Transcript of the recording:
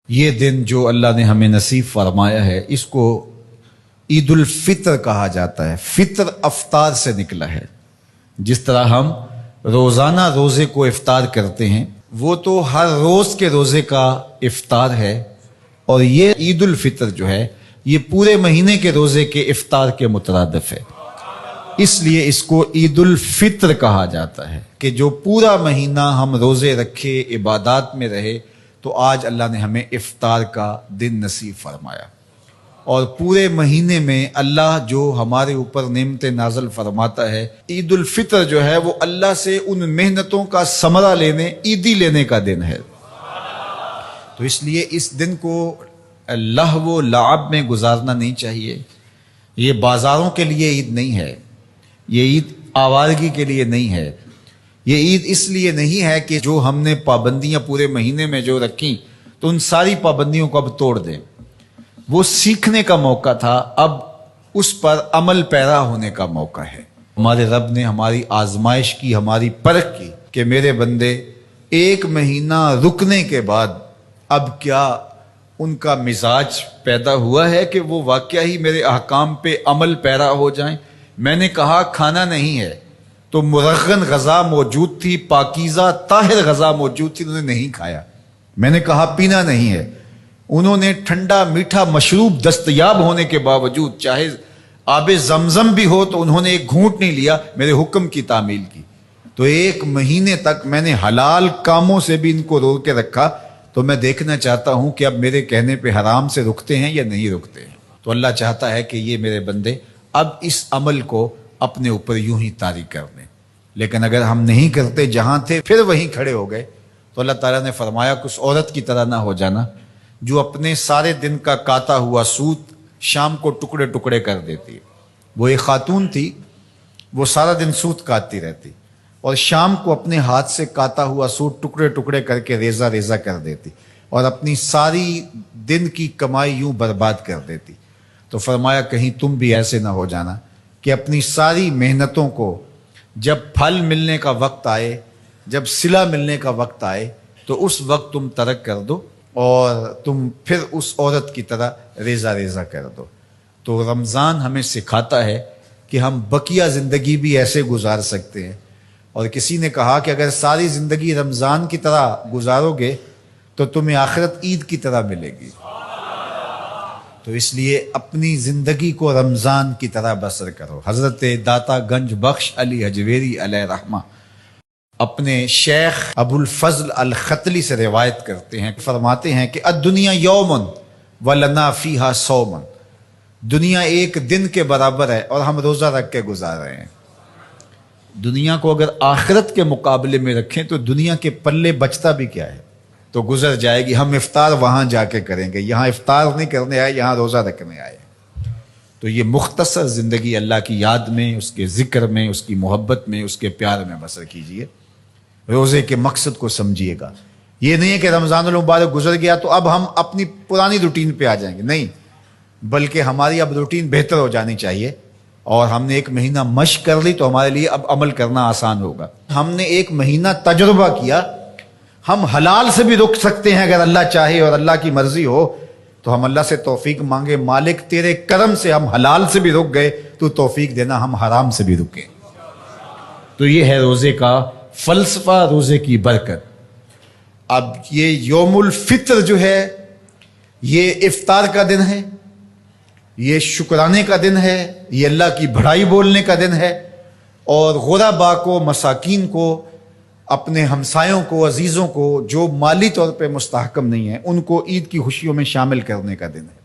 یہ دن جو اللہ نے ہمیں نصیب فرمایا ہے اس کو عید الفطر کہا جاتا ہے۔ فطر افطار سے نکلا ہے۔ جس طرح ہم روزانہ روزے کو افطار کرتے ہیں وہ تو ہر روز کے روزے کا افطار ہے، اور یہ عید الفطر جو ہے یہ پورے مہینے کے روزے کے افطار کے مترادف ہے، اس لیے اس کو عید الفطر کہا جاتا ہے کہ جو پورا مہینہ ہم روزے رکھے، عبادات میں رہے، تو آج اللہ نے ہمیں افطار کا دن نصیب فرمایا۔ اور پورے مہینے میں اللہ جو ہمارے اوپر نعمتیں نازل فرماتا ہے، عید الفطر جو ہے وہ اللہ سے ان محنتوں کا ثمرہ لینے، عیدی لینے کا دن ہے۔ تو اس لیے اس دن کو لہو و لعب میں گزارنا نہیں چاہیے۔ یہ بازاروں کے لیے عید نہیں ہے، یہ عید آوارگی کے لیے نہیں ہے، یہ عید اس لیے نہیں ہے کہ جو ہم نے پابندیاں پورے مہینے میں جو رکھیں تو ان ساری پابندیوں کو اب توڑ دیں۔ وہ سیکھنے کا موقع تھا، اب اس پر عمل پیرا ہونے کا موقع ہے۔ ہمارے رب نے ہماری آزمائش کی، ہماری پرکھ کی کہ میرے بندے ایک مہینہ رکنے کے بعد اب کیا ان کا مزاج پیدا ہوا ہے کہ وہ واقعہ ہی میرے احکام پہ عمل پیرا ہو جائیں۔ میں نے کہا کھانا نہیں ہے تو مرغن غذا موجود تھی، پاکیزہ طاہر غذا موجود تھی، انہوں نے نہیں کھایا۔ میں نے کہا پینا نہیں ہے، انہوں نے ٹھنڈا میٹھا مشروب دستیاب ہونے کے باوجود چاہے آب زمزم بھی ہو تو انہوں نے ایک گھونٹ نہیں لیا، میرے حکم کی تعمیل کی۔ تو ایک مہینے تک میں نے حلال کاموں سے بھی ان کو روک کے رکھا، تو میں دیکھنا چاہتا ہوں کہ اب میرے کہنے پہ حرام سے رکتے ہیں یا نہیں رکتے ہیں۔ تو اللہ چاہتا ہے کہ یہ میرے بندے اب اس عمل کو اپنے اوپر یوں ہی طاری کر دیں، لیکن اگر ہم نہیں کرتے، جہاں تھے پھر وہیں کھڑے ہو گئے، تو اللہ تعالیٰ نے فرمایا کچھ عورت کی طرح نہ ہو جانا جو اپنے سارے دن کا کاتا ہوا سوت شام کو ٹکڑے ٹکڑے کر دیتی ہے۔ وہ ایک خاتون تھی، وہ سارا دن سوت کاٹتی رہتی اور شام کو اپنے ہاتھ سے کاتا ہوا سوت ٹکڑے ٹکڑے کر کے ریزہ ریزہ کر دیتی اور اپنی ساری دن کی کمائی یوں برباد کر دیتی۔ تو فرمایا کہیں تم بھی ایسے نہ ہو جانا کہ اپنی ساری محنتوں کو جب پھل ملنے کا وقت آئے، جب صلہ ملنے کا وقت آئے، تو اس وقت تم ترک کر دو اور تم پھر اس عورت کی طرح ریزہ ریزہ کر دو۔ تو رمضان ہمیں سکھاتا ہے کہ ہم بقیہ زندگی بھی ایسے گزار سکتے ہیں۔ اور کسی نے کہا کہ اگر ساری زندگی رمضان کی طرح گزارو گے تو تمہیں آخرت عید کی طرح ملے گی۔ تو اس لیے اپنی زندگی کو رمضان کی طرح بسر کرو۔ حضرت داتا گنج بخش علی حجویری علیہ رحمہ اپنے شیخ ابو الفضل الختلی سے روایت کرتے ہیں، فرماتے ہیں کہ الدنیا یومن ولنا فیہا صومن، دنیا ایک دن کے برابر ہے اور ہم روزہ رکھ کے گزار رہے ہیں۔ دنیا کو اگر آخرت کے مقابلے میں رکھیں تو دنیا کے پلے بچتا بھی کیا ہے، تو گزر جائے گی۔ ہم افطار وہاں جا کے کریں گے، یہاں افطار نہیں کرنے آئے، یہاں روزہ رکھنے آئے۔ تو یہ مختصر زندگی اللہ کی یاد میں، اس کے ذکر میں، اس کی محبت میں، اس کے پیار میں بسر کیجئے۔ روزے کے مقصد کو سمجھیے گا۔ یہ نہیں ہے کہ رمضان المبارک گزر گیا تو اب ہم اپنی پرانی روٹین پہ آ جائیں گے، نہیں، بلکہ ہماری اب روٹین بہتر ہو جانی چاہیے، اور ہم نے ایک مہینہ مشق کر لی تو ہمارے لیے اب عمل کرنا آسان ہوگا۔ ہم نے ایک مہینہ تجربہ کیا، ہم حلال سے بھی رک سکتے ہیں اگر اللہ چاہے اور اللہ کی مرضی ہو تو ہم اللہ سے توفیق مانگے، مالک تیرے کرم سے ہم حلال سے بھی رک گئے تو توفیق دینا ہم حرام سے بھی رکیں۔ تو یہ ہے روزے کا فلسفہ، روزے کی برکت۔ اب یہ یوم الفطر جو ہے یہ افطار کا دن ہے، یہ شکرانے کا دن ہے، یہ اللہ کی بڑائی بولنے کا دن ہے، اور غربا کو، مساکین کو، اپنے ہمسایوں کو، عزیزوں کو جو مالی طور پہ مستحکم نہیں ہیں، ان کو عید کی خوشیوں میں شامل کرنے کا دن ہے۔